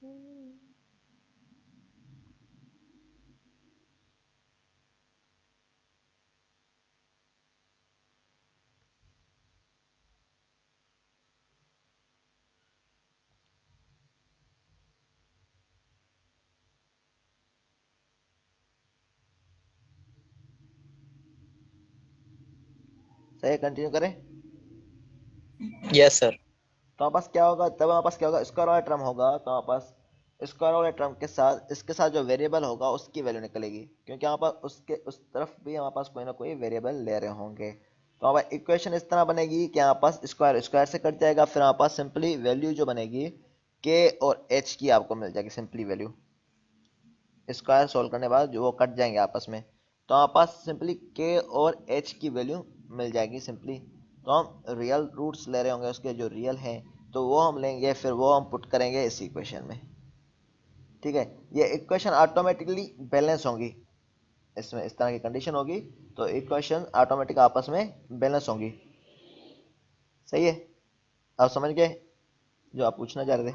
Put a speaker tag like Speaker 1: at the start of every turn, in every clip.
Speaker 1: सही, कंटिन्यू करें।
Speaker 2: Yes sir.
Speaker 1: तो हमारे पास क्या होगा, तब हमारे पास क्या होगा, स्क्वायर वाला टर्म होगा, तो हमारे पास स्क्वायर वाले टर्म के साथ इसके साथ जो वेरिएबल होगा उसकी वैल्यू निकलेगी, क्योंकि हमारे पास उसके उस तरफ भी हमारे पास कोई ना कोई वेरिएबल ले रहे होंगे। तो हमारे इक्वेशन इस तरह बनेगी कि हमारे पास स्क्वायर स्क्वायर से कट जाएगा, फिर हमारे पास सिंपली वैल्यू जो बनेगी के और एच की आपको मिल जाएगी सिंपली वैल्यू, स्क्वायर सोल्व करने के बाद जो वो कट जाएंगे आपस में। तो हमारे पास सिंपली के और एच की वैल्यू मिल जाएगी सिंपली। तो हम रियल रूट्स ले रहे होंगे उसके, जो रियल हैं तो वो हम लेंगे, फिर वो हम पुट करेंगे इस इक्वेशन में। ठीक है, ये इक्वेशन ऑटोमेटिकली बैलेंस होंगी, इसमें इस तरह की कंडीशन होगी तो इक्वेशन ऑटोमेटिक आपस में बैलेंस होंगी। सही है, आप समझ गए जो आप पूछना चाह रहे थे।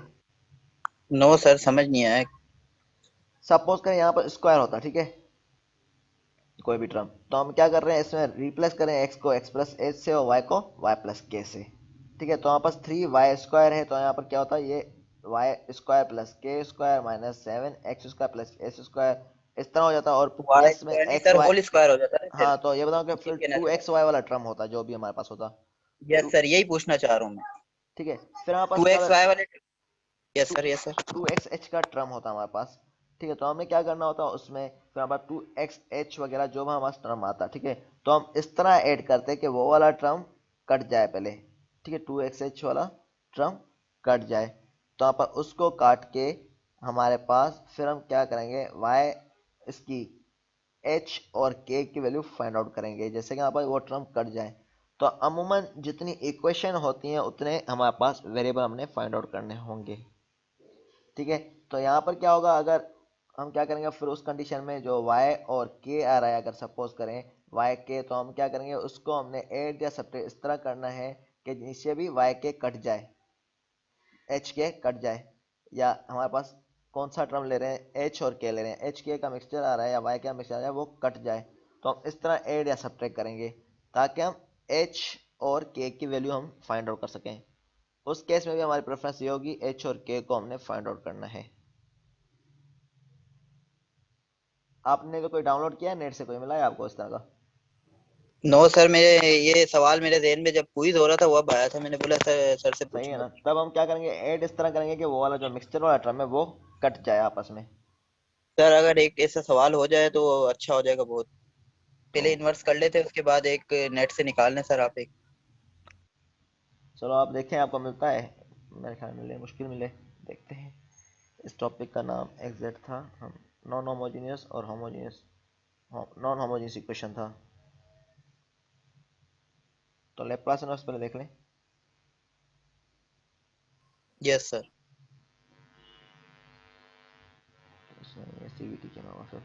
Speaker 2: नो सर, समझ नहीं आया।
Speaker 1: सपोज करें यहाँ पर स्क्वायर होता, ठीक है, कोई भी टर्म, तो हम क्या कर रहे हैं, इसमें रिप्लेस करें एक्स को एक्स प्लस एच से और वाई को वाई प्लस के से। ठीक है, तो हमारे पास 3y² है, तो यहाँ पर क्या होता है, ये y² plus K square minus 7x² plus S square, इस तरह हो जाता है, और
Speaker 2: वाई
Speaker 1: प्लस में
Speaker 2: स्क्वायर नहीं
Speaker 1: X
Speaker 2: sir,
Speaker 1: Y.
Speaker 2: Whole square हो जाता है फिर।
Speaker 1: हाँ, तो ये बताओ कि
Speaker 2: ये
Speaker 1: फिर
Speaker 2: कहना
Speaker 1: टू
Speaker 2: चाह
Speaker 1: एक्स
Speaker 2: रहा
Speaker 1: वाई वाला टर्म होता जो भी हमारे पास होता।
Speaker 2: हूँ। यस
Speaker 1: टू,
Speaker 2: सर, यही पूछना चाह रहा हूँ मैं।
Speaker 1: ठीक है, फिर हमारे पास
Speaker 2: टू
Speaker 1: क्या
Speaker 2: एक्स
Speaker 1: होता,
Speaker 2: वाई वाले। Yes
Speaker 1: two
Speaker 2: sir, yes sir.
Speaker 1: Two X H का टर्म होता है हमारे पास। ठीक है, तो हमें क्या करना होता है उसमें, फिर हमारे पास 2xh वगैरह जो भी हमारे पास टर्म आता है, ठीक है, तो हम इस तरह ऐड करते हैं कि वो वाला टर्म कट जाए पहले। ठीक है, 2xh वाला टर्म कट जाए, तो यहाँ पर उसको काट के हमारे पास फिर हम क्या करेंगे, y इसकी h और k की वैल्यू फाइंड आउट करेंगे, जैसे कि यहाँ पर वो टर्म कट जाए। तो अमूमन जितनी इक्वेशन होती हैं उतने हमारे पास वेरिएबल हमने फाइंड आउट करने होंगे। ठीक है, तो यहाँ पर क्या होगा, अगर हम क्या करेंगे फिर उस कंडीशन में जो y और k आ रहा है, अगर सपोज करें y k, तो हम क्या करेंगे, उसको हमने ऐड या सब्ट्रैक्ट इस तरह करना है कि नीचे भी y k कट जाए, h k कट जाए, या हमारे पास कौन सा टर्म ले रहे हैं, h और k ले रहे हैं, h k का मिक्सचर आ रहा है या y का मिक्सचर आ रहा है, वो कट जाए, तो हम इस तरह ऐड या सब्ट्रैक्ट करेंगे ताकि हम h और k की वैल्यू हम फाइंड आउट कर सकें। उस केस में भी हमारी प्रेफरेंस ये होगी, h और k को हमने फाइंड आउट करना है। आपने तो कोई डाउनलोड किया है नेट से, कोई मिला है आपको इस तरह का?
Speaker 2: नो सर, मेरे ये सवाल मेरे जहन में जब क्विज हो रहा था वो अब आया था, मैंने बोला सर से
Speaker 1: सही है
Speaker 2: पूछूंगा।
Speaker 1: ना, तब हम क्या करेंगे, ऐड इस तरह करेंगे कि वो वाला जो मिक्सचर वाला टर्म है वो कट जाए आपस में।
Speaker 2: सर अगर एक ऐसा सवाल हो जाए तो अच्छा हो जाएगा बहुत।
Speaker 1: तो
Speaker 2: पहले इन्वर्स कर लेते हैं, उसके बाद एक नेट से निकाल लें सर आप एक।
Speaker 1: चलो आप देखें आपको मिलता है, मेरे ख्याल मिले, मुश्किल मिले, देखते हैं। इस टॉपिक का नाम एग्जैक्ट था, हम नॉन होमोजीनियस और होमोजीनियस, नॉन होमोजीनियस इक्वेशन था। तो लैप्लास इन्वर्स पहले देख लें।
Speaker 2: Yes sir.
Speaker 1: इसमें सीवीटी क्या होगा फिर।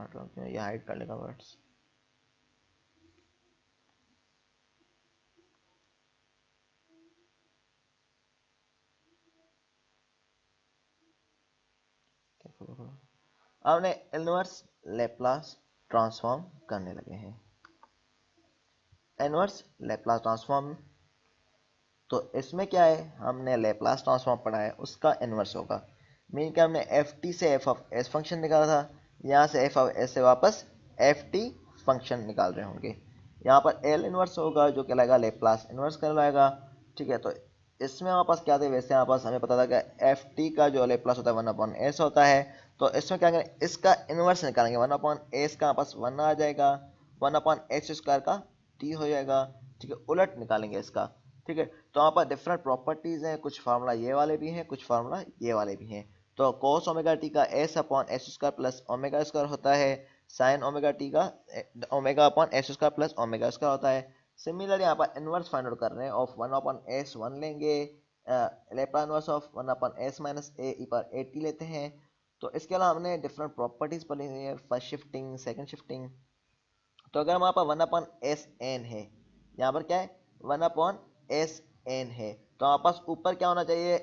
Speaker 1: तो ये हाइड कर लेगा वर्ड्स। हमने इनवर्स लेप्लास ट्रांसफॉर्म करने लगे हैं। इनवर्स लेप्लास ट्रांसफॉर्म, तो इसमें क्या है, हमने लेप्लास ट्रांसफॉर्म पढ़ा है, उसका इनवर्स होगा। मीन कि हमने एफ टी से एफ ऑफ एस फंक्शन निकाला था, यहाँ से एफ ऑफ एस से वापस एफ टी फंक्शन निकाल रहे होंगे। यहाँ पर एल इनवर्स होगा जो कहलाएगा लेप्लास इनवर्स कहलाएगा। ठीक है, तो इसमें हमारे पास क्या था, वैसे हमारे पास हमें पता था कि एफ टी का जो लेप्लास होता है 1/s होता है, तो इसमें क्या करें, इसका इनवर्स निकालेंगे, 1/s का हमारे पास 1 आ जाएगा, 1/h² का t हो जाएगा। ठीक है, उलट निकालेंगे इसका, ठीक है। तो वहाँ पर डिफरेंट प्रॉपर्टीज हैं, कुछ फार्मूला ये वाले भी हैं, कुछ फार्मूला ये वाले भी हैं। तो cos ओमेगा टी का s upon S square plus omega square होता है, साइन ओमेगा टी का omega upon S square plus omega square होता है। सिमिलरली यहाँ पर इनवर्स फाइंड आउट कर रहे हैं ऑफ 1 अपॉन एस 1 लेंगे, Laplace inverse of 1 upon S minus a e पर ए टी लेते हैं। तो इसके अलावा हमने डिफरेंट प्रॉपर्टीज पढ़ी हुई है, फर्स्ट शिफ्टिंग, सेकंड शिफ्टिंग। तो अगर हमारे पास 1 अपॉन एस एन है, यहाँ पर क्या है 1 अपॉन एस एन है, तो हमारे पास ऊपर क्या होना चाहिए,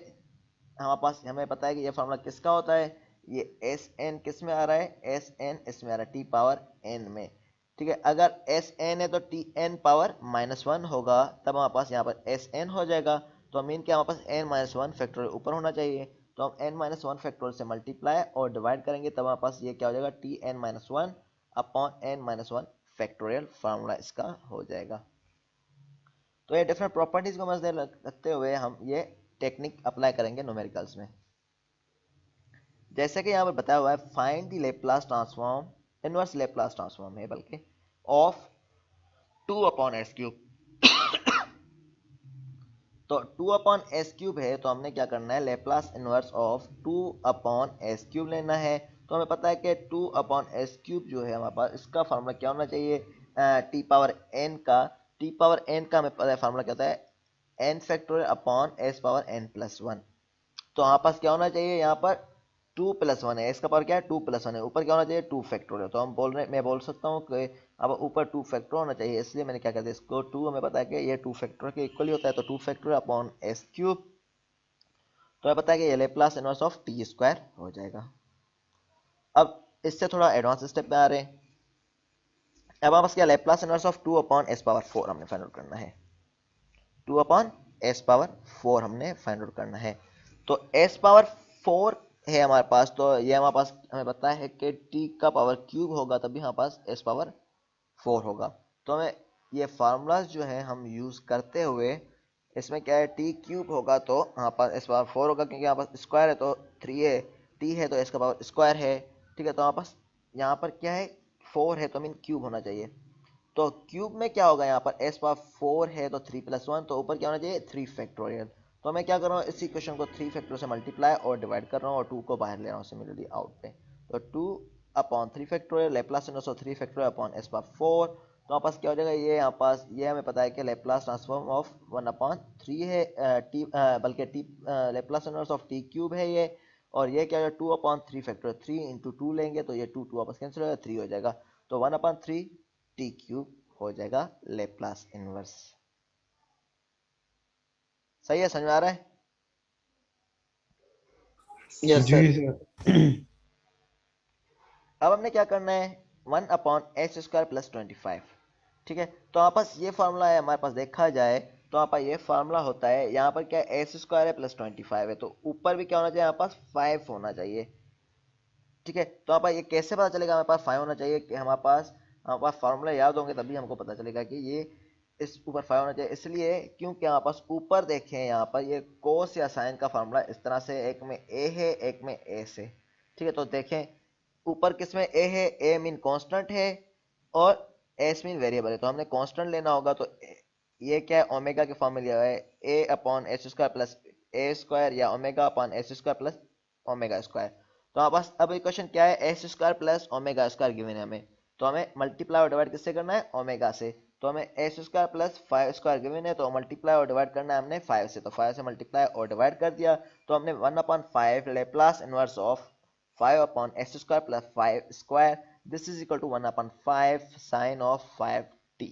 Speaker 1: हमारे पास हमें पता है कि ये फार्मूला किसका होता है, ये एस एन किस में आ रहा है, एस एन इसमें आ रहा है टी पावर एन में। ठीक है, अगर एस एन है तो टी एन पावर -1 होगा, तब हमारे पास यहाँ पर एस एन हो जाएगा। तो मीन क्या हमारे पास एन -1 फैक्टोरियल ऊपर होना चाहिए, तो हम एन -1 फैक्टोरियल से मल्टीप्लाई और डिवाइड करेंगे, तब हमारे पास ये क्या हो जाएगा, T N -1 upon N -1 factorial formula इसका हो जाएगा। तो ये डिफरेंट प्रॉपर्टीज को मद्देनजर रखते हुए हम ये टेक्निक अप्लाई करेंगे न्यूमेरिकल्स में। जैसे कि यहाँ पर बताया हुआ है, find the Laplace transform, inverse Laplace transform है बल्कि, ऑफ 2 अपॉन एस क्यूब। तो 2 अपॉन एस क्यूब है, तो हमने क्या करना है, Laplace inverse of 2 upon S cube लेना है। तो हमें पता है कि 2 अपॉन एस क्यूब जो है हमारे पास, इसका फार्मूला क्या होना चाहिए, टी पावर एन का, टी पावर एन का हमें पता है फार्मूला क्या होता है, N factorial upon S power N plus 1। तो हमारे पास क्या होना चाहिए, यहाँ पर 2 + 1 है, इसका पावर क्या है 2 + 1 है, ऊपर क्या होना चाहिए 2 फैक्टोरियल। तो हम बोल रहे हैं, मैं बोल सकता हूँ कि अब ऊपर 2 फैक्टोरियल होना चाहिए, इसलिए मैंने क्या कर दिया इसको 2, हमें पता है कि ये 2 फैक्टोरियल के इक्वल ही होता है, तो 2 फैक्टोरियल अपॉन एस क्यूब। तो हमें पता है कि ये Laplace inverse of T square हो जाएगा। अब इससे थोड़ा एडवांस स्टेप में आ रहे हैं। अब हमारे पास क्या, Laplace inverse of 2 upon S power 4 हमने फाइंड आउट करना है, 2 अपॉन एस पावर 4 हमने फाइंड आउट करना है। तो एस पावर 4 है हमारे पास, तो ये हमारे पास हमें पता है कि टी का पावर क्यूब होगा तभी हमारे पास एस पावर 4 होगा। तो हमें ये फार्मूलाज जो है हम यूज करते हुए, इसमें क्या है टी क्यूब होगा तो हमारे पास एस पावर 4 होगा, क्योंकि यहाँ पास स्क्वायर है तो 3 है, टी है तो एस का पावर स्क्वायर है। ठीक है, तो हमारे पास यहाँ पर क्या है 4 है, तो मीन क्यूब होना चाहिए। तो क्यूब में क्या होगा, यहाँ पर एस पावर 4 है तो 3 + 1, तो ऊपर क्या होना चाहिए 3 फैक्टोरियल। तो मैं क्या कर रहा हूँ, इसी क्वेश्चन को 3 फैक्टोरियल से मल्टीप्लाई और डिवाइड कर रहा हूँ और 2 को बाहर ले रहा हूँ सिमिलरली आउट पे। तो 2 upon 3 factorial, Laplace inverse of 3 factorial upon S power 4। तो हमारे पास क्या हो जाएगा, ये यहाँ पास ये हमें पता है कि लेप्लास ट्रांसफॉर्म ऑफ 1 अपॉन 3 है, टी बल्कि T Laplace inverse of T cube है ये, और ये क्या हो जाएगा 2 अपॉन 3 फैक्टोरियल, 3 इंटू 2 लेंगे तो ये 2 2 आपस कैंसिल हो जाएगा, 3 हो जाएगा। तो 1 अपॉन 3 टी क्यूब हो जाएगा लेप्लास इनवर्स। सही है, समझ में आ रहा है।
Speaker 2: यस
Speaker 3: जी
Speaker 2: सर।
Speaker 3: सर।
Speaker 1: अब हमने क्या करना है, 1 अपॉन एच स्क्वायर प्लस 25। ठीक है, तो हमारे पास ये फार्मूला है, हमारे पास देखा जाए तो हमारे पास ये फार्मूला होता है, यहाँ पर क्या है एच स्क्वायर है प्लस 25 है, तो ऊपर भी क्या होना चाहिए, हमारे पास 5 होना चाहिए। ठीक है, तो हमारे पास ये कैसे पता चलेगा हमारे पास 5 होना चाहिए, कि हमारे पास फार्मूला याद होंगे तभी हमको पता चलेगा कि ये इस ऊपर 5 होना चाहिए। इसलिए क्योंकि हमारे पास ऊपर देखें, यहाँ पर ये कोस या साइन का फार्मूला इस तरह से, एक में ए है एक में एस है। ठीक है, तो देखें ऊपर किसमें ए है, ए मीन कांस्टेंट है और एस मीन वेरिएबल है, तो हमने कांस्टेंट लेना होगा। तो ये क्या है, ओमेगा के फॉर्म में लिया हुआ है, ए अपॉन एच स्क्वायर प्लस ए स्क्वायर या omega upon H square plus omega square. तो हमारे पास अब क्वेश्चन क्या है, H square plus omega square given है हमें, तो हमें मल्टीप्लाई और डिवाइड किससे करना है, ओमेगा से। तो हमें H square plus 5 square given है, तो मल्टीप्लाई और डिवाइड करना है हमने 5 से, तो 5 से मल्टीप्लाई और डिवाइड कर दिया। तो हमने 1 upon 5 Laplace inverse of 5 upon H square plus 5 square, this is equal to 1 upon 5 sine of 5t।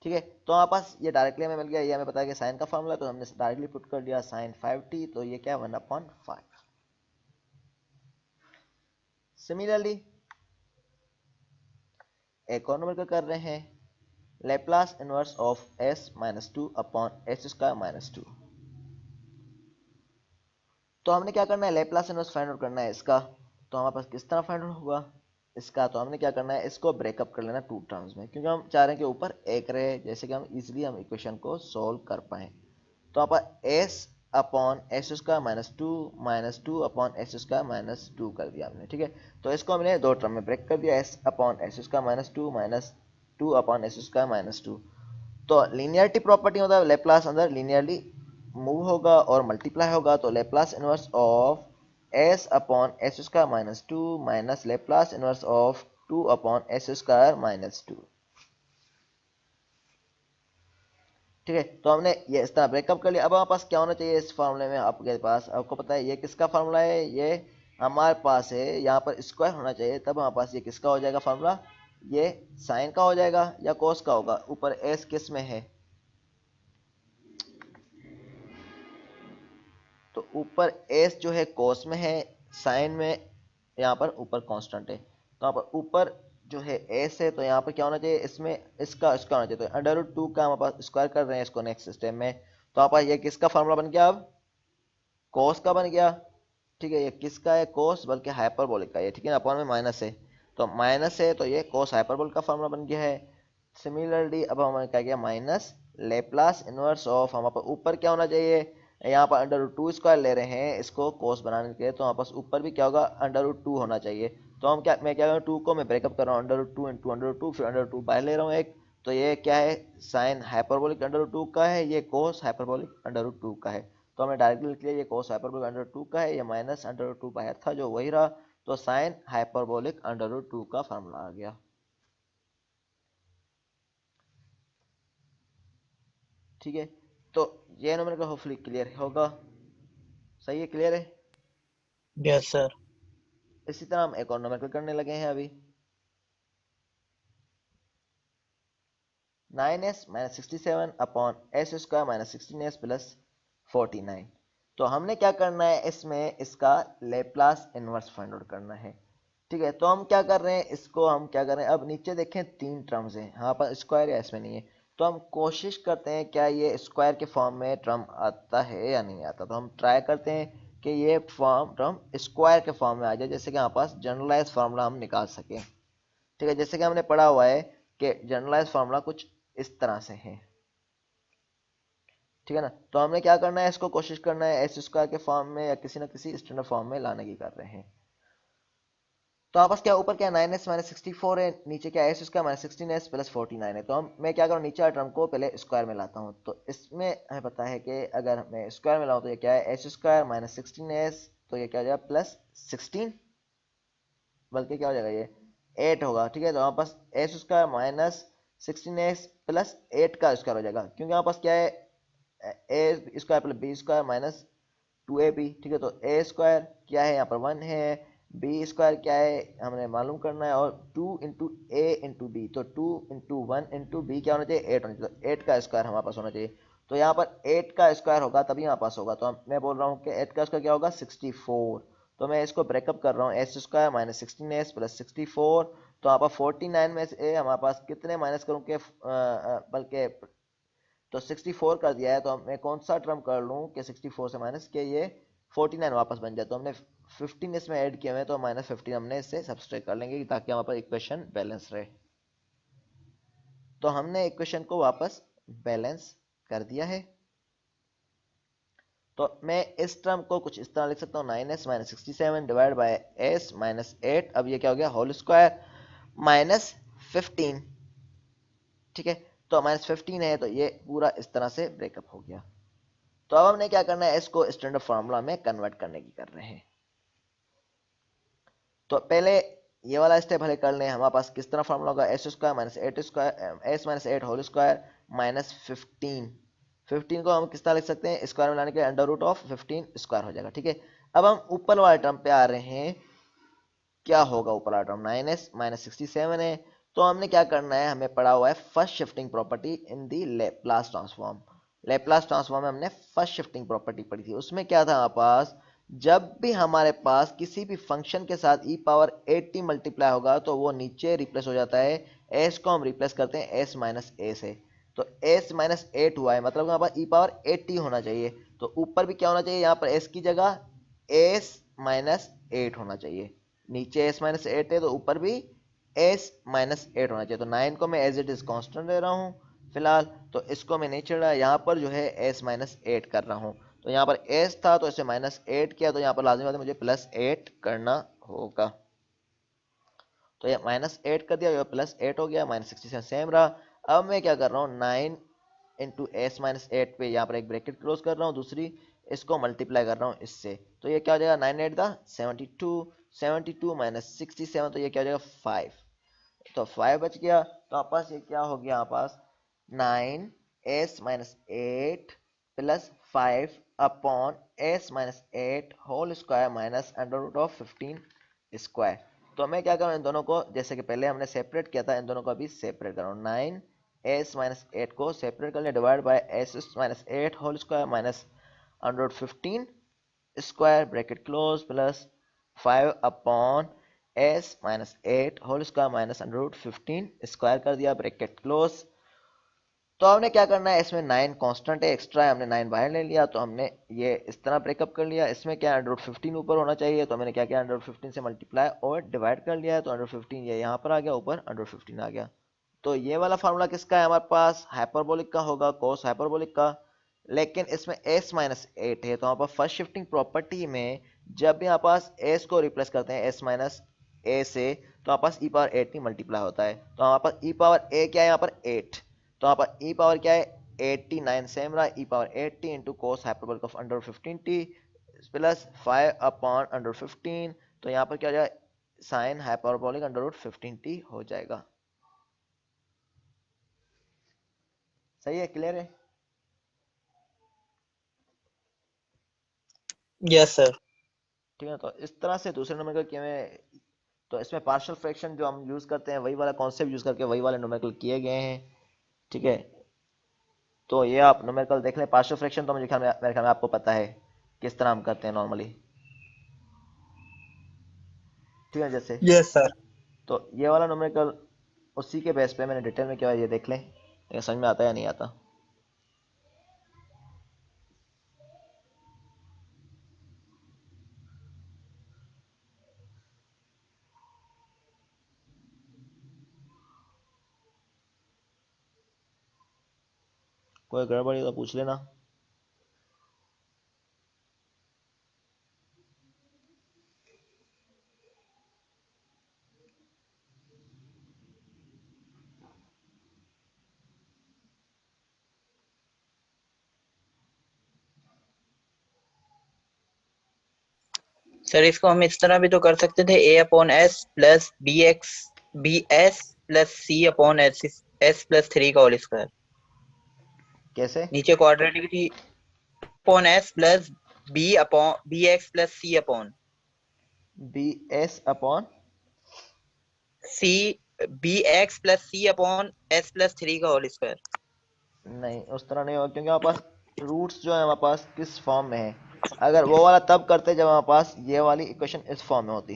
Speaker 1: ठीक है, तो हमारे पास ये डायरेक्टली हमें मिल गया, ये हमें पता है कि साइन का फॉर्मूला, तो हमने डायरेक्टली पुट कर दिया साइन 5t, तो ये क्या है 1 अपॉन 5। सिमिलरली एक और नंबर का कर रहे हैं, Laplace inverse of s minus 2 upon H square minus 2। तो हमने क्या करना है, लेप्लास इनवर्स फाइंड आउट करना है इसका। तो हमारे पास किस तरह फाइंड आउट होगा इसका, तो हमने क्या करना है, इसको ब्रेकअप कर लेना टू टर्म्स में, क्योंकि हम चाह रहे हैं कि ऊपर एक रहे, जैसे कि हम इजीली हम इक्वेशन को सोल्व कर पाए। तो यहाँ पर s upon H square minus two upon H square minus 2 कर दिया हमने। ठीक है, तो इसको हमने दो टर्म में ब्रेक कर दिया, s upon H square minus 2 upon H square minus 2। तो लीनियरिटी प्रॉपर्टी मतलब लेप्लास अंदर लीनियरली मूव होगा और मल्टीप्लाई होगा, तो Laplace inverse of S upon S square minus two minus Laplace inverse of two upon S square minus two. ठीक है, तो हमने ये इस तरह ब्रेकअप कर लिया। अब हमारे पास क्या होना चाहिए इस फॉर्मूले में, आपके पास आपको पता है ये किसका फार्मूला है, ये हमारे पास है यहाँ पर स्क्वायर होना चाहिए, तब हमारे पास ये किसका हो जाएगा फार्मूला, ये साइन का हो जाएगा या कोस का होगा। ऊपर एस किस में है, तो ऊपर एस जो है कोस में है, साइन में यहाँ पर ऊपर कांस्टेंट है, तो यहाँ पर ऊपर जो है एस है, तो यहाँ पर क्या होना चाहिए, इसमें इसका स्क्वायर होना चाहिए, तो अंडर रूट टू का हमारे पास स्क्वायर कर रहे हैं इसको नेक्स्ट सिस्टम में, तो यहाँ पर ये किसका फार्मूला बन गया, अब कोस का बन गया। ठीक है, ये किसका है, कोस, बल्कि हाइपरबोलिक का है, ठीक है ना, अपॉन में माइनस है, तो माइनस है तो ये कोस हाइपरबोलिक का फार्मूला बन गया है। सिमिलरली अब हमारे क्या गया, माइनस लेप्लास इनवर्स ऑफ, हमारे पास ऊपर क्या होना चाहिए, यहाँ पर अंडर रूट टू स्क्वायर ले रहे हैं इसको कोस बनाने के लिए, तो हमारे पास ऊपर भी क्या होगा, अंडर रूट टू होना चाहिए। तो हम क्या, मैं क्या कर रहा हूँ, टू को मैं ब्रेकअप कर रहा हूँ, under root two into under root two, फिर अंडर रूट टू बाहर ले रहा हूँ एक, तो ये क्या है, sine hyperbolic under root two का है, ये cos hyperbolic under root two का है, तो हमने डायरेक्टली लिख लिया ये cos hyperbolic under root two का है, ये माइनस अंडर रूट टू बाहर था जो वही रहा, तो sine hyperbolic under root two का फार्मूला आ गया। ठीक है, तो ये न्यूमेरिकल होपफुली क्लियर होगा, सही है, क्लियर है।
Speaker 2: Yes sir.
Speaker 1: इसी तरह हम एक और न्यूमेरिकल करने लगे हैं अभी, 9s minus 67 upon S square minus 16s plus 49। तो हमने क्या करना है इसमें, इसका लेप्लास इनवर्स फाइंड आउट करना है। ठीक है, तो हम क्या कर रहे हैं, इसको हम क्या कर रहे हैं, अब नीचे देखें तीन टर्म्स हैं, यहाँ पर स्क्वायर या इसमें नहीं है, तो हम कोशिश करते हैं क्या ये स्क्वायर के फॉर्म में टर्म आता है या नहीं आता, तो हम ट्राई करते हैं कि ये फॉर्म टर्म स्क्वायर के फॉर्म में आ जाए, जैसे कि हमारे पास जनरलाइज फार्मूला हम निकाल सकें। ठीक है, जैसे कि हमने पढ़ा हुआ है कि जनरलाइज फार्मूला कुछ इस तरह से है। ठीक है ना, तो हमने क्या करना है, इसको कोशिश करना है एस स्क्वायर के फॉर्म में या किसी ना किसी स्टैंडर्ड फॉर्म में लाने की कर रहे हैं। तो आपस क्या, ऊपर क्या 9s माइनस 64 है, नीचे क्या S square minus 16s plus 49 है, तो हम मैं क्या करूँ, नीचे टर्म को पहले स्क्वायर में लाता हूँ, तो इसमें हमें पता है कि अगर मैं स्क्वायर में लाऊँ तो ये क्या है, एस स्क्वायर माइनस 16s, तो ये क्या हो जाएगा प्लस 16, बल्कि क्या हो जाएगा ये 8 होगा। ठीक है, तो हमारे पास s square minus 16s plus 8 का स्क्वायर हो जाएगा, क्योंकि हमारे पास क्या है, a square plus b square minus 2ab। ठीक है, तो ए स्क्वायर क्या है यहाँ पर 1 है, बी स्क्वायर क्या है हमने मालूम करना है, और 2 इंटू ए इंटू बी, तो 2 इंटू 1 इंटू बी क्या होना चाहिए, 8 होना चाहिए, तो 8 का स्क्वायर हमारे पास होना चाहिए, तो यहाँ पर 8 का स्क्वायर होगा तभी हमारे पास होगा, तो मैं बोल रहा हूँ कि 8 का स्क्वायर क्या होगा 64। तो मैं इसको ब्रेकअप कर रहा हूँ, S square minus 16s plus 64, तो यहाँ पर 49 में से हमारे पास कितने माइनस करूँ के, बल्कि तो 64 कर दिया है, तो मैं कौन सा टर्म कर लूँ कि 64 से माइनस के ये 49 वापस बन जाए, तो हमने 15 इसमें ऐड किए हुए, तो माइनस 15 हमने इससे सब्सट्रैक्ट कर लेंगे ताकि हमारे पास इक्वेशन बैलेंस रहे। तो हमने इक्वेशन को वापस बैलेंस कर दिया है, तो मैं इस टर्म को कुछ इस तरह लिख सकता हूँ, 9s minus 67 divide by S minus 8, अब ये क्या हो गया होल स्क्वायर माइनस 15। ठीक है, तो माइनस 15 है, तो ये पूरा इस तरह से ब्रेकअप हो गया। तो अब हमने क्या करना है, इसको स्टैंडर्ड फार्मूला में कन्वर्ट करने की कर रहे हैं। तो पहले ये वाला स्टेप हले कर लें, हमारे पास किस तरह फार्मूला होगा, S square minus 8 square S minus 8 whole square minus 15 को हम किस तरह लिख सकते हैं, स्क्वायर में लाने के अंडर रूट ऑफ 15 स्क्वायर हो जाएगा। ठीक है, अब हम ऊपर वाले टर्म पे आ रहे हैं, क्या होगा ऊपर वाला टर्म, 9s माइनस 67 है, तो हमने क्या करना है, हमें पढ़ा हुआ है first shifting property in the Laplace transform. Laplace transform में हमने फर्स्ट शिफ्टिंग प्रॉपर्टी पढ़ी थी, उसमें क्या था हमारे पास, जब भी हमारे पास किसी भी फंक्शन के साथ e पावर 80 मल्टीप्लाई होगा तो वो नीचे रिप्लेस हो जाता है, s को हम रिप्लेस करते हैं s माइनस a से, तो s माइनस 8 हुआ है, मतलब हमारे पास e पावर 80 होना चाहिए, तो ऊपर भी क्या होना चाहिए, यहाँ पर s की जगह s माइनस 8 होना चाहिए, नीचे s माइनस 8 है तो ऊपर भी s माइनस 8 होना चाहिए, तो 9 को मैं एज इट इज कांस्टेंट ले रहा हूँ फिलहाल, तो इसको मैं नहीं चढ़ रहा, यहाँ पर जो है s माइनस 8 कर रहा हूँ, तो यहाँ पर s था तो इसे माइनस 8 किया, तो यहाँ पर लाजमी बात है मुझे प्लस 8 करना होगा, तो ये माइनस 8 कर दिया, प्लस 8 हो गया, माइनस 67 सेम रहा। अब मैं क्या कर रहा हूँ, 9 इंटू एस माइनस एट पे यहाँ पर एक ब्रैकेट क्लोज कर रहा हूँ, दूसरी इसको मल्टीप्लाई कर रहा हूँ इससे, तो ये क्या हो जाएगा 9 8 दा 72, 72 माइनस 67, तो ये क्या हो जाएगा 5, तो 5 बच गया। तो आप पास ये क्या हो गया, आप पास 9 S minus eight plus 5 upon S minus eight whole square minus under root of 15 square. तो मैं क्या करूँ, इन दोनों को जैसे कि पहले हमने सेपरेट किया था, इन दोनों को अभी सेपरेट कर रहा हूँ। 9 एस माइनस एट को सेपरेट कर लिया, divide by S minus eight whole square minus under root 15 square bracket close plus 5 upon S minus eight whole square minus under root 15 square कर दिया ब्रैकेट क्लोज। तो हमने क्या करना है, इसमें 9 कांस्टेंट है, एक्स्ट्रा है, हमने 9 बाहर ले लिया, तो हमने ये इस तरह ब्रेकअप कर लिया। इसमें क्या अंडर रूट 15 ऊपर होना चाहिए, तो मैंने क्या किया, अंडर रूट 15 से मल्टीप्लाई और डिवाइड कर लिया है, तो अंडर 15 ये यहाँ पर आ गया, ऊपर अंडर 15 आ गया। तो ये वाला फार्मूला किसका है हमारे पास, हाइपरबोलिक का होगा, कोस हाइपरबोलिक का। लेकिन इसमें s माइनस एट है, तो यहाँ पर फर्स्ट शिफ्टिंग प्रॉपर्टी में जब भी यहाँ पास s को रिप्लेस करते हैं s माइनस ए से, तो यहाँ पास e पावर एट नहीं मल्टीप्लाई होता है, तो यहाँ पर e पावर a क्या है, यहाँ पर 8, तो यहाँ पर e पावर क्या है 89 सेम रहा, e power 80 into cos hyperbolic of under 15t plus 5 upon under 15, तो यहाँ पर क्या हो जाएगा, sign hyperbolic under root 15t हो जाएगा। सही है, क्लियर है?
Speaker 2: Yes sir.
Speaker 1: ठीक है, तो इस तरह से दूसरे नंबर के में, तो इसमें पार्शियल फ्रैक्शन जो हम यूज करते हैं वही वाला कॉन्सेप्ट यूज करके वही वाले न्यूमेरिकल किए गए हैं। ठीक है, तो ये आप न्यूमेरिकल देख लें। पार्शियल फ्रैक्शन तो मेरे ख्याल में आपको पता है किस तरह हम करते हैं नॉर्मली। ठीक है, जैसे
Speaker 2: यस सर।
Speaker 1: तो ये वाला न्यूमेरिकल उसी के बेस पे मैंने डिटेल में किया, ये देख लें ये समझ में आता है या नहीं आता। कोई गड़बड़ी तो पूछ लेना।
Speaker 2: सर इसको हम इस तरह भी तो कर सकते थे, a upon s plus b s plus c upon s plus three का होल स्क्वायर।
Speaker 1: कैसे?
Speaker 2: नीचे क्वाड्रेटिक थी, upon s plus b x plus c upon
Speaker 1: b s upon
Speaker 2: c, b x plus c upon s plus three का whole square.
Speaker 1: नहीं, उस तरह नहीं होगा, क्योंकि हमारे पास रूट्स जो है हमारे पास किस फॉर्म में है। अगर वो वाला तब करते जब हमारे पास ये वाली इक्वेशन इस फॉर्म में होती।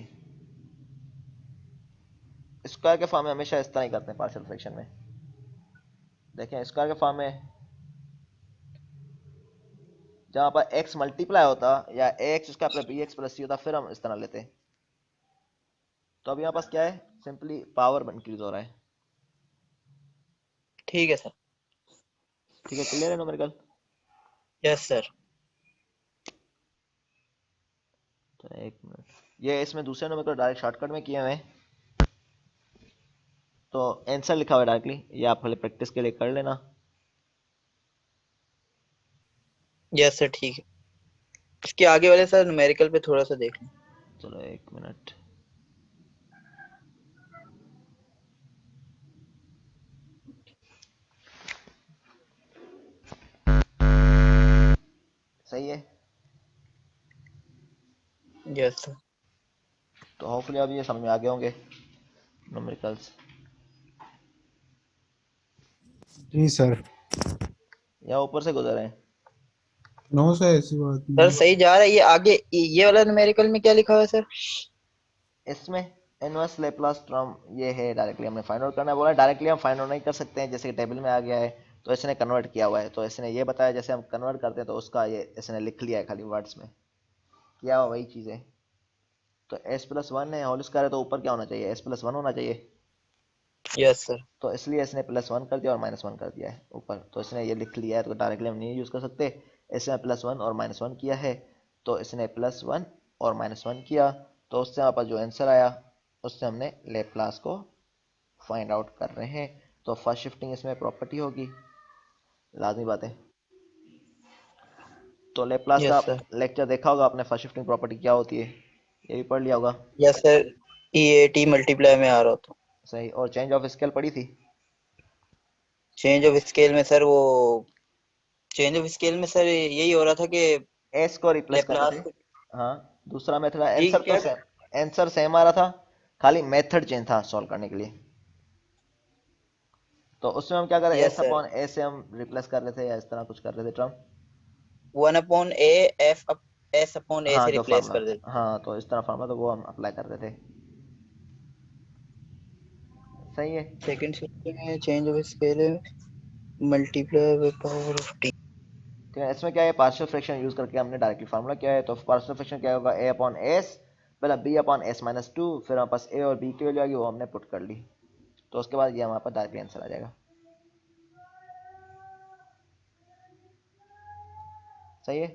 Speaker 1: स्क्वायर के फॉर्म में हमेशा इस तरह ही करते हैं पार्शियल फ्रैक्शन में। देखें स्क्वायर के फॉर्म में जहाँ पर x मल्टीप्लाई होता या ax square plus b x plus c होता, फिर हम इस तरह लेते हैं। तो अब यहाँ पास क्या है, सिंपली पावर इंक्रीज हो रहा है।
Speaker 2: ठीक है सर।
Speaker 1: ठीक है, क्लियर है न्यूमेरिकल?
Speaker 2: Yes sir.
Speaker 1: तो एक मिनट, ये इसमें दूसरे न्यूमेरिकल डायरेक्ट शॉर्टकट में किए हुए हैं, तो आंसर लिखा हुआ है डायरेक्टली, ये आप पहले प्रैक्टिस के लिए कर लेना।
Speaker 2: यस सर ठीक है। इसके आगे वाले सर न्यूमेरिकल पे थोड़ा सा देख लें।
Speaker 1: चलो एक मिनट, सही है।
Speaker 2: Yes sir.
Speaker 1: तो होपफुली अब ये समझ में आ गए होंगे न्यूमेरिकल्स,
Speaker 3: जी सर।
Speaker 1: या ऊपर से गुजर रहे हैं।
Speaker 3: नो सर, ऐसी बात
Speaker 2: सर
Speaker 3: नहीं।
Speaker 2: सही जा रहा है। ये आगे ये वाला न्यूमेरिकल में क्या लिखा हुआ है सर?
Speaker 1: इसमें इनवर्स लेप्लास ट्रांसफॉर्म ये है, डायरेक्टली हमने फाइंड आउट करना है बोला। डायरेक्टली हम फाइंड आउट नहीं कर सकते हैं, जैसे कि टेबल में आ गया है तो इसने कन्वर्ट किया हुआ है, तो इसने ये बताया जैसे हम कन्वर्ट करते हैं, तो उसका ये इसने लिख लिया है, खाली वर्ड्स में किया हुआ वही चीज़ है। तो एस प्लस वन है, होल स्क्वायर है, तो ऊपर क्या होना चाहिए, एस प्लस वन होना चाहिए।
Speaker 2: Yes sir.
Speaker 1: तो इसलिए इसने प्लस वन कर दिया और माइनस वन कर दिया है ऊपर, तो इसने ये लिख लिया है, तो डायरेक्टली हम नहीं यूज़ कर सकते। इसने प्लस वन और माइनस वन किया है, तो इसने प्लस वन और माइनस वन किया, तो उससे हमारे पास जो आंसर आया उससे हमने लेप्लास को फाइंड आउट कर रहे हैं। तो फर्स्ट शिफ्टिंग इसमें प्रॉपर्टी होगी, लाजमी बात है। तो लेप्लास का
Speaker 2: यस सर।
Speaker 1: लेक्चर देखा होगा आपने, फर्स्ट शिफ्टिंग प्रॉपर्टी क्या होती है, ये भी पढ़ लिया होगा।
Speaker 2: यस सर, EAT मल्टीप्लाई में आ रहा था।
Speaker 1: सही। और चेंज ऑफ स्केल पढ़ी थी।
Speaker 2: चेंज ऑफ स्केल में सर वो, चेंज ऑफ स्केल में सर यही हो रहा था कि
Speaker 1: एस को रिप्लेस करते थे।
Speaker 2: लेप्लास।
Speaker 1: हाँ, दूसरा मेथड था,
Speaker 2: जी
Speaker 1: आंसर तो
Speaker 2: क्या?
Speaker 1: सेम, आंसर सेम आ रहा था, खाली मेथड चेंज था सॉल्व करने के लिए। तो उसमें हम क्या करें,
Speaker 2: यस
Speaker 1: एस
Speaker 2: सर,
Speaker 1: अपॉन ए से हम रिप्लेस कर रहे थे या इस तरह कुछ कर रहे थे टर्म।
Speaker 2: 1/A S/A
Speaker 1: हाँ
Speaker 2: से
Speaker 1: जो
Speaker 2: रिप्लेस
Speaker 1: फार्मूला,
Speaker 2: कर देते।
Speaker 1: हाँ तो इस तरह फार्मूला तो वो हम अप्लाई कर रहे थे। सही है।
Speaker 2: सेकंड शिफ्ट में change of scale multiply by power of T.
Speaker 1: ठीक है, इसमें क्या है, पार्शियल फ्रैक्शन यूज करके हमने डायरेक्टली फार्मूला किया है। तो पार्शियल फ्रैक्शन क्या होगा, ए अपॉन एस, पहले B upon S minus two, फिर हमारे पास ए और बी की वैल्यू आ गई, वो हमने पुट कर ली। तो उसके बाद ये हमारे पास डायरेक्टली आंसर आ जाएगा। सही है।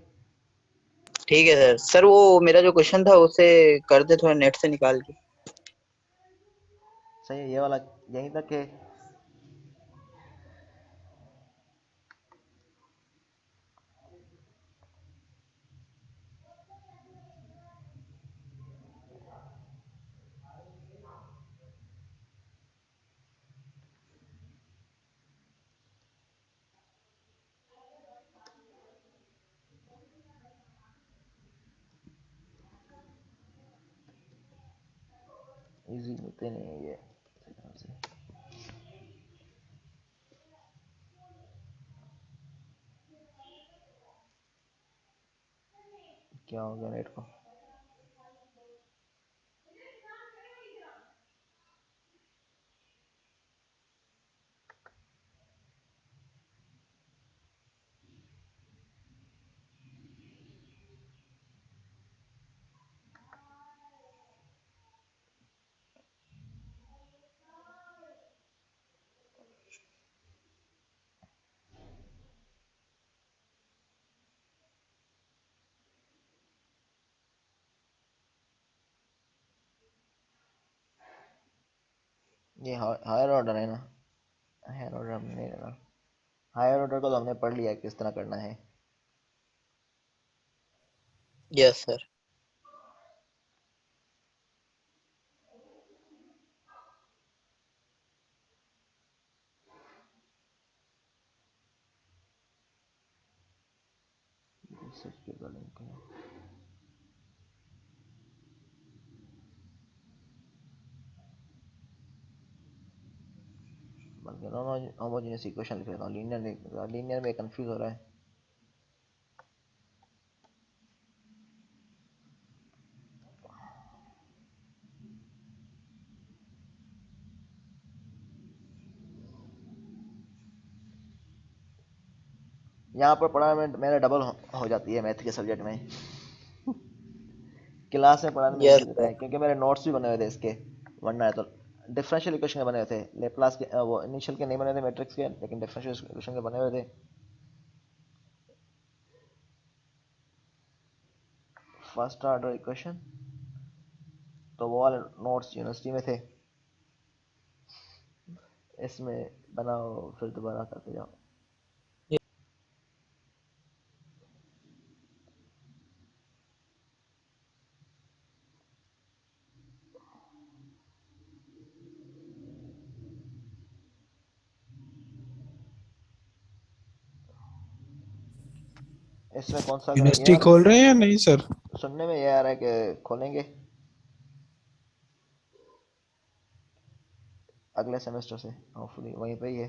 Speaker 2: ठीक है सर। सर वो मेरा जो क्वेश्चन था उसे कर दे थोड़ा नेट से निकाल के।
Speaker 1: सही है, ये वाला यहीं तक है। इजी होते नहीं है ये। क्या हो गया नेट को। ये हायर ऑर्डर है ना, हायर ऑर्डर हमने नहीं लेना। हायर ऑर्डर को तो हमने पढ़ लिया किस तरह करना है।
Speaker 2: Yes sir.
Speaker 1: Research paper link है। बल्कि नॉन होमोजेनियस इक्वेशन लिख लेता हूँ, लीनियर लीनियर में कंफ्यूज हो रहा है। यहाँ पर पढ़ा में मेरा डबल हो जाती है मैथ के सब्जेक्ट में। क्लास में पढ़ाने में
Speaker 2: यस
Speaker 1: इजी रहता
Speaker 2: सर।
Speaker 1: है क्योंकि मेरे नोट्स भी बने हुए थे इसके। वरना है तो डिफरेंशियल इक्वेशन के बने हुए थे, लेप्लास के वो इनिशियल के नहीं बने थे मैट्रिक्स के, लेकिन डिफरेंशियल इक्वेशन के बने हुए थे। फर्स्ट ऑर्डर इक्वेशन तो वो वाले नोट्स यूनिवर्सिटी में थे, इसमें बनाओ फिर दोबारा करते जाओ। इसमें कौन सा करें, ये
Speaker 3: यूनिवर्सिटी
Speaker 1: वाला।
Speaker 3: खोल रहे हैं या नहीं सर?
Speaker 1: सुनने में ये आ रहा है कि खोलेंगे अगले सेमेस्टर से, होपफुली वहीं पे ही है।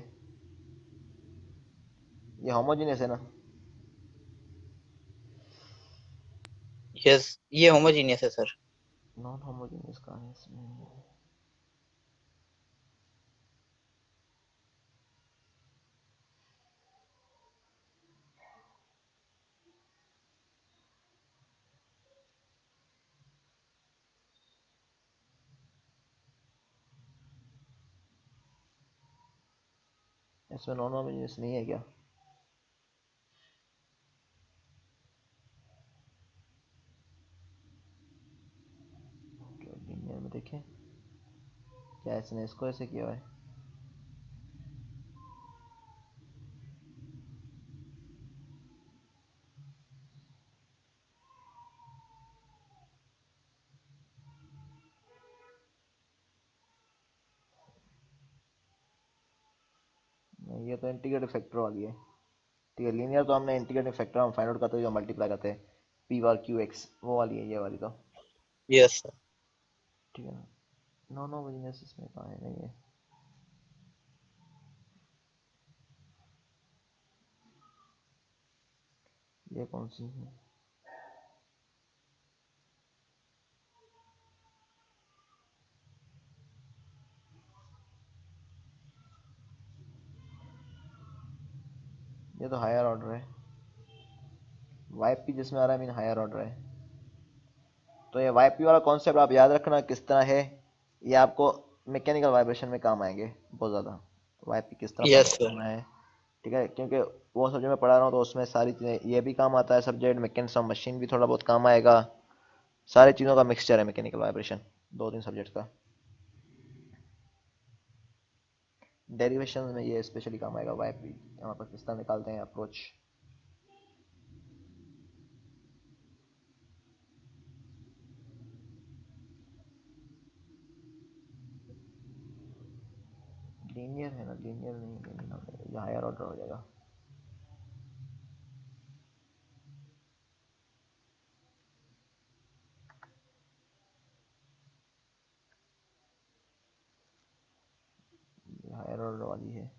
Speaker 1: ये होमोजेनियस है ना।
Speaker 2: यस, ये होमोजीनियस है सर।
Speaker 1: नॉन होमोजेनियस कहाँ है इसमें। इसमें नॉन होमोजेनियस नहीं है क्या। लीनियर में देखें, क्या इसने इसको ऐसे किया है। ये तो इंटीग्रेटिव फैक्टर वाली है। ठीक है, लीनियर तो हमने इंटीग्रेटिव फैक्टर हम फाइंड आउट करते हैं जो मल्टीप्लाई करते हैं पी बार क्यू एक्स, वो वाली है ये वाली तो।
Speaker 2: Yes sir.
Speaker 1: ठीक है ना, नॉन होमोजेनियस इसमें कहाँ है, नहीं है। ये कौन सी है, ये तो हायर ऑर्डर है, वाईपी जिसमें आ रहा है मीन हायर ऑर्डर है। तो ये वाईपी वाला कॉन्सेप्ट आप याद रखना किस तरह है, ये आपको मैकेनिकल वाइब्रेशन में काम आएंगे बहुत ज़्यादा। वाईपी किस तरह
Speaker 2: यस
Speaker 1: फाइंड
Speaker 2: सर।
Speaker 1: करना है, ठीक है, क्योंकि वो सब्जेक्ट में पढ़ा रहा हूँ तो उसमें सारी चीज़ें ये भी काम आता है सब्जेक्ट, मैकेनिक्स ऑफ मशीन भी थोड़ा बहुत काम आएगा, सारी चीज़ों का मिक्सचर है मैकेनिकल वाइब्रेशन, 2-3 सब्जेक्ट का। डेरिवेशन में ये स्पेशली काम आएगा वाईपी, यहाँ पर किस तरह निकालते हैं अप्रोच। लीनियर है ना, लीनियर नहीं, लीनियर ये हायर ऑर्डर हो जाएगा। ये हायर ऑर्डर वाली है।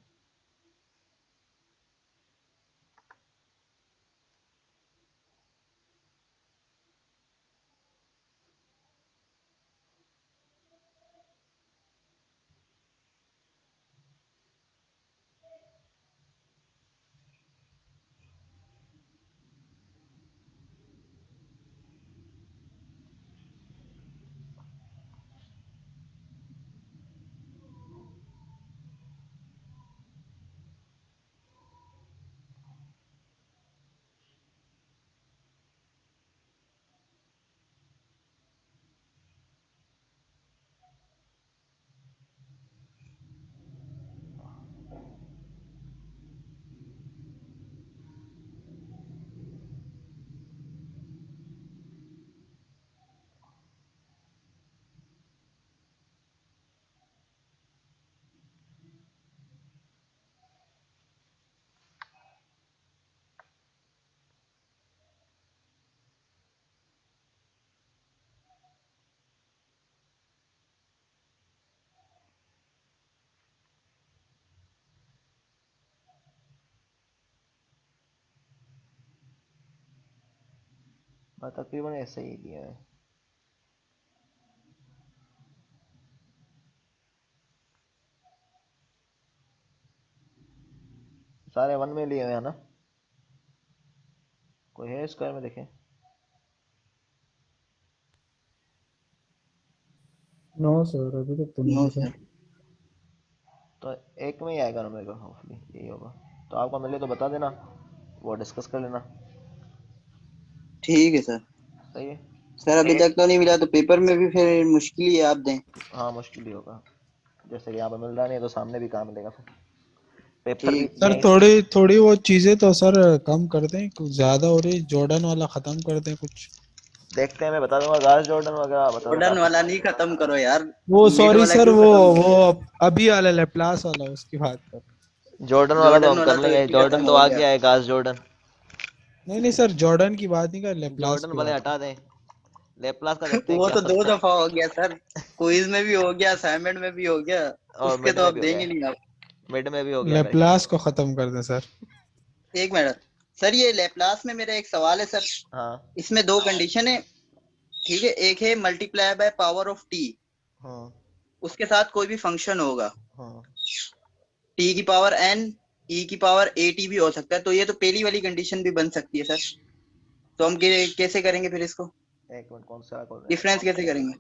Speaker 1: तकरीबन ऐसे ही दिया है। सारे वन में लिए हुए हैं ना, कोई है स्क्वायर में देखें।
Speaker 3: नो सर, अभी तक तो नहीं
Speaker 2: नो
Speaker 3: है
Speaker 2: सर।
Speaker 3: सर।
Speaker 1: तो एक में ही आएगा ना मेरे को, होपफुली यही होगा। तो आपको मिले तो बता देना, वो डिस्कस कर लेना।
Speaker 2: ठीक है सर।
Speaker 1: सही है।
Speaker 2: सर अभी तक तो नहीं मिला तो पेपर में भी फिर मुश्किल ही है, आप दें।
Speaker 1: हाँ मुश्किल ही होगा, जैसे कि यहाँ पर मिल रहा नहीं है तो सामने भी कहाँ मिलेगा फिर, पेपर भी
Speaker 2: ठीक।
Speaker 3: सर
Speaker 1: यहीं से।
Speaker 3: थोड़ी थोड़ी वो चीजें तो सर कम कर दें, कुछ ज्यादा हो रही, जॉर्डन वाला खत्म कर दें कुछ।
Speaker 1: देखते हैं, मैं बता दूंगा गार्स जॉर्डन वगैरह बता दूंगा
Speaker 2: जॉर्डन वाला
Speaker 1: आपको।
Speaker 2: नहीं खत्म करो यार।
Speaker 3: वो
Speaker 2: मिड
Speaker 3: सॉरी
Speaker 2: वाला
Speaker 3: सर,
Speaker 2: क्यों
Speaker 3: वो
Speaker 2: खत्म
Speaker 3: वो
Speaker 2: करोगे?
Speaker 3: अभी वाला लेप्लास वाला उसकी बात कर।
Speaker 1: जॉर्डन वाला तो
Speaker 2: जॉर्डन
Speaker 1: हम
Speaker 2: वाला
Speaker 1: कर
Speaker 2: तो
Speaker 1: लेंगे,
Speaker 2: एटी
Speaker 1: जॉर्डन
Speaker 2: खत्म
Speaker 1: तो
Speaker 2: हो
Speaker 1: आ
Speaker 2: गया।
Speaker 1: गया है, गार्स जॉर्डन।
Speaker 3: नहीं नहीं सर, जॉर्डन की बात नहीं कर, लेप्लास
Speaker 1: जॉर्डन
Speaker 3: की
Speaker 1: वाले
Speaker 3: बात
Speaker 1: हटा दें, लेप्लास का देखते हैं
Speaker 2: वो
Speaker 1: क्या
Speaker 2: तो दो
Speaker 1: होता है।
Speaker 2: दफा हो गया सर। क्विज में भी हो गया, असाइनमेंट में भी हो गया।
Speaker 1: और
Speaker 2: उसके
Speaker 1: मिड
Speaker 2: तो
Speaker 1: में
Speaker 2: अब
Speaker 1: भी हो गया
Speaker 2: देंगे
Speaker 1: है,
Speaker 2: नहीं आप।
Speaker 1: मिड में भी हो
Speaker 3: कर।
Speaker 1: गया मेरे ख्याल से।
Speaker 3: लेप्लास को खत्म कर दें सर।
Speaker 2: एक मिनट सर, ये लेप्लास में मेरा एक सवाल है सर।
Speaker 1: हाँ।
Speaker 2: इसमें दो कंडीशन है, ठीक है। एक है multiply by power of T,
Speaker 1: हाँ।
Speaker 2: उसके साथ कोई भी फंक्शन होगा,
Speaker 1: हाँ।
Speaker 2: टी की पावर एन, ई की पावर ए टी भी हो सकता है। तो ये तो पहली वाली कंडीशन भी बन सकती है सर। तो हम कैसे करेंगे फिर इसको,
Speaker 1: एक मिनट, कौन सा कौन है,
Speaker 2: डिफरेंस कैसे करेंगे?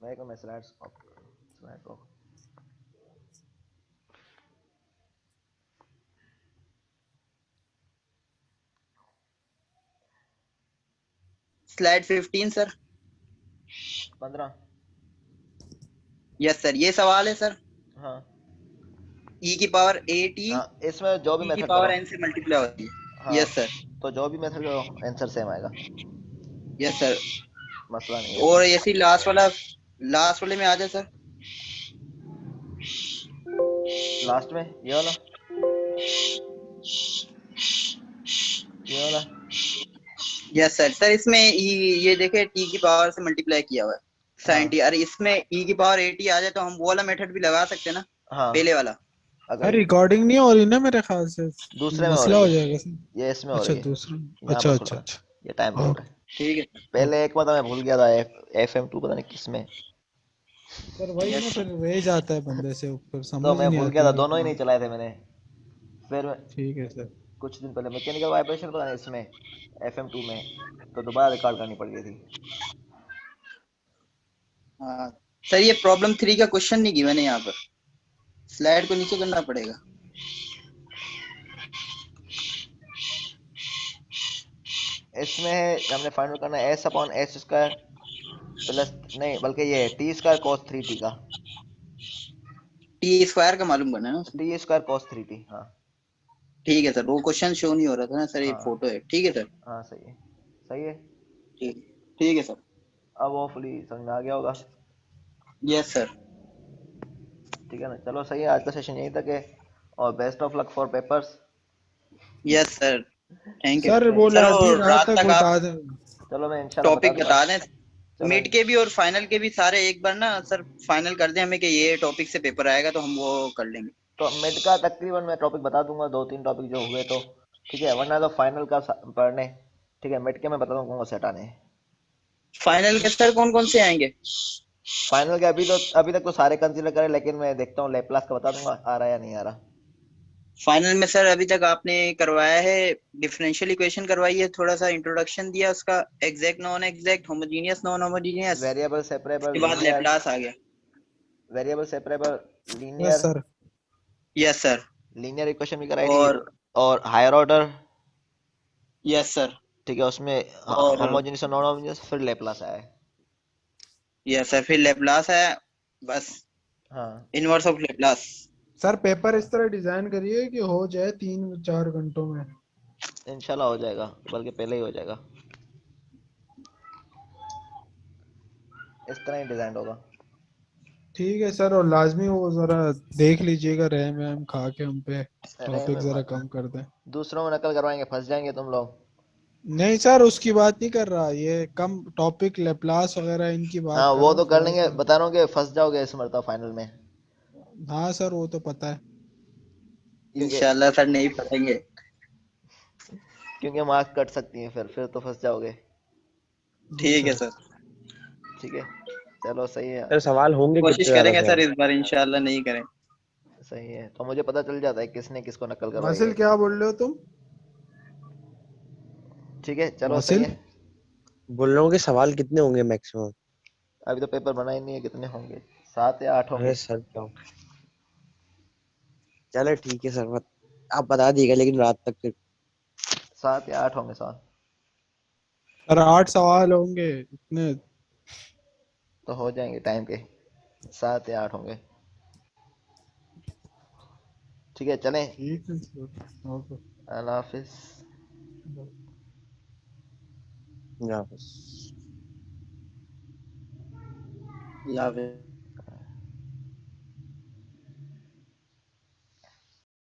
Speaker 1: मैं को मैं स्लाइड्स स्लाइड को।
Speaker 2: Slide 15 sir.
Speaker 1: 15।
Speaker 2: यस सर, ये सवाल है सर।
Speaker 1: हाँ।
Speaker 2: ई की पावर ए टी,
Speaker 1: हाँ इसमें जो भी
Speaker 2: ई की
Speaker 1: मेथड
Speaker 2: पावर
Speaker 1: करो।
Speaker 2: एन से मल्टीप्लाई होती है।
Speaker 1: हाँ,
Speaker 2: यस सर।
Speaker 1: तो जो भी मेथड करो आंसर सेम आएगा,
Speaker 2: यस सर।
Speaker 1: मसला नहीं है
Speaker 2: और
Speaker 1: इसमें।
Speaker 2: ऐसी लास्ट वाला, लास्ट वाले में आ जाए सर।
Speaker 1: लास्ट में ये वाला। ये वाला
Speaker 2: यस सर। सर इसमें ये देखे टी की पावर से मल्टीप्लाई किया हुआ है साइन टी। अरे इसमें ई की पावर 80 आ जाए तो हम वो वाला मेथड भी लगा सकते हैं ना,
Speaker 1: हाँ
Speaker 2: पहले वाला।
Speaker 1: अगर
Speaker 3: यार रिकॉर्डिंग नहीं हो रही ना मेरे ख्याल से,
Speaker 1: दूसरे में हो
Speaker 3: मसला
Speaker 1: रही
Speaker 3: हो
Speaker 1: है,
Speaker 3: जाएगा सर।
Speaker 1: ये इसमें हो
Speaker 3: अच्छा
Speaker 1: रही है,
Speaker 3: दूसरा।
Speaker 1: यहाँ
Speaker 3: अच्छा
Speaker 1: पर
Speaker 3: अच्छा
Speaker 1: थोड़ा
Speaker 3: अच्छा।
Speaker 1: ये टाइम ले रहा है।
Speaker 2: ठीक है
Speaker 1: पहले एक मतलब मैं भूल गया था FM2 पता नहीं किस में,
Speaker 3: सर वही ना,
Speaker 2: यस
Speaker 3: फिर रह जाता है बंदे से, फिर
Speaker 1: तो
Speaker 3: समझ ही
Speaker 1: मैं
Speaker 3: नहीं
Speaker 1: भूल गया
Speaker 3: आती
Speaker 1: था,
Speaker 3: कि
Speaker 1: दोनों ही
Speaker 3: कहाँ।
Speaker 1: नहीं चलाए थे मैंने। फिर
Speaker 3: ठीक है सर।
Speaker 1: कुछ दिन पहले मैकेनिकल वाइब्रेशन पता नहीं इसमें FM2 में, तो दोबारा रिकॉर्ड करनी पड़ गई थी।
Speaker 2: हाँ सर, ये प्रॉब्लम 3 का क्वेश्चन नहीं की मैंने यहाँ पर, स्लाइड को नीचे करना पड़ेगा।
Speaker 1: इसमें है हमने फाइंड करना है S/S² प्लस, नहीं बल्कि ये है T² cos 3t का,
Speaker 2: टी स्क्वायर का मालूम करना है ना उसमें।
Speaker 1: T² cos 3t। हाँ
Speaker 2: ठीक है सर, वो क्वेश्चन शो नहीं हो रहा था ना सर, ये
Speaker 1: हाँ
Speaker 2: फोटो है। ठीक है सर।
Speaker 1: हाँ सही है, सही है।
Speaker 2: ठीक, ठीक है सर।
Speaker 1: अब होपफुली समझ में आ गया होगा।
Speaker 2: Yes sir.
Speaker 1: ठीक है ना, चलो सही है, आज का सेशन यहीं तक है, और best of luck for papers.
Speaker 2: Yes sir, thank you
Speaker 3: sir वो
Speaker 2: सर।
Speaker 3: लाजमी
Speaker 2: और
Speaker 3: रात
Speaker 2: रात
Speaker 3: तक
Speaker 2: तक आप
Speaker 3: बता दें।
Speaker 1: चलो मैं इंशाल्लाह बता
Speaker 2: टॉपिक
Speaker 1: दूंगा।
Speaker 2: बता दें,
Speaker 1: चलो
Speaker 2: मिड के भी और फाइनल के भी सारे एक बार ना सर फाइनल कर दें हमें कि ये टॉपिक से पेपर आएगा, तो हम वो कर लेंगे।
Speaker 1: तो मिड का तकरीबन मैं टॉपिक बता दूंगा, 2-3 टॉपिक जो हुए तो ठीक है, वरना तो फाइनल का पढ़ने। ठीक है, मिड के मैं बता दूंगा कौन से हटाने हैं।
Speaker 2: फाइनल के सर कौन कौन से आएंगे?
Speaker 1: फाइनल के अभी तक तो सारे कंसीडर करें, लेकिन मैं देखता हूँ लेप्लास का, बता दूंगा आ रहा है या नहीं आ रहा।
Speaker 2: फाइनल में सर अभी तक आपने करवाया है डिफरेंशियल इक्वेशन करवाई है, थोड़ा सा इंट्रोडक्शन दिया उसका, exact non exact, homogeneous non homogeneous,
Speaker 1: variable separable
Speaker 2: उसके बाद
Speaker 1: लीनियर,
Speaker 2: लेप्लास आ गया।
Speaker 1: Variable separable
Speaker 3: yes
Speaker 1: linear,
Speaker 3: sir.
Speaker 2: Yes sir.
Speaker 1: Linear equation भी कराई थी,
Speaker 2: और
Speaker 1: और हायर ऑर्डर।
Speaker 2: Yes sir.
Speaker 1: ठीक है, उसमें
Speaker 2: और
Speaker 1: होमोजेनियस और नॉन होमोजेनियस, फिर लेप्लास आया है।
Speaker 2: यस सर, फिर लेप्लास है, बस
Speaker 1: हाँ
Speaker 2: inverse of Laplace.
Speaker 3: Sir paper इस तरह डिजाइन करिए कि हो जाए 3-4 घंटों में।
Speaker 1: इंशाल्लाह हो जाएगा, बल्कि पहले ही हो जाएगा, इस तरह ही डिजाइन होगा।
Speaker 3: ठीक है सर, और लाजमी वो जरा देख लीजिएगा, रैम वैम खा के हम पे
Speaker 1: अरे
Speaker 3: टॉपिक जरा कम कर दें।
Speaker 1: दूसरों में नकल करवाएंगे, फंस जाएंगे तुम लोग।
Speaker 3: नहीं सर उसकी बात नहीं कर रहा, ये कम टॉपिक लेप्लास वगैरह इनकी बात
Speaker 1: हाँ
Speaker 3: कर
Speaker 1: वो
Speaker 3: रहा हूँ
Speaker 1: तो कर
Speaker 3: थोड़ा
Speaker 1: लेंगे,
Speaker 3: सा।
Speaker 1: बता रहा हूँ कि फंस जाओगे इस मरतबा फाइनल में,
Speaker 3: हाँ सर वो तो पता है।
Speaker 1: क्योंकि
Speaker 2: इंशाल्लाह सर नहीं पढ़ेंगे।
Speaker 1: क्योंकि मार्क्स कट सकती हैं, फिर तो फंस जाओगे।
Speaker 2: ठीक है
Speaker 3: अच्छा।
Speaker 2: सर,
Speaker 1: ठीक है, चलो सही है।
Speaker 4: सर सवाल होंगे
Speaker 2: कोशिश
Speaker 4: कितने ज्यादा
Speaker 2: करेंगे
Speaker 4: से
Speaker 2: सर
Speaker 4: ज्यादा?
Speaker 2: इस बार इंशाल्लाह नहीं करें।
Speaker 1: सही है, तो मुझे पता चल जाता है किसने किसको नकल करवाई
Speaker 3: वासिल
Speaker 1: है।
Speaker 3: क्या बोल रहे हो तुम?
Speaker 1: ठीक है चलो सही
Speaker 3: वासिल
Speaker 1: है।
Speaker 4: बोल रहा हूँ कि सवाल कितने होंगे मैक्सिमम?
Speaker 1: अभी तो पेपर बना ही नहीं है, कितने होंगे, 7 या 8
Speaker 4: अरे
Speaker 1: होंगे।
Speaker 4: सर क्या, चलो ठीक है सर, आप बता दीजिएगा लेकिन रात तक फिर।
Speaker 1: 7 या 8 होंगे सवाल,
Speaker 3: सर 8 सवाल होंगे इतने?
Speaker 1: तो हो जाएंगे टाइम के, 7 या 8 होंगे। ठीक है चलें,
Speaker 3: ठीक है सर, ओके।
Speaker 1: अल्लाह हाफिज।
Speaker 4: या बस।
Speaker 2: अल्लाह हाफिज़।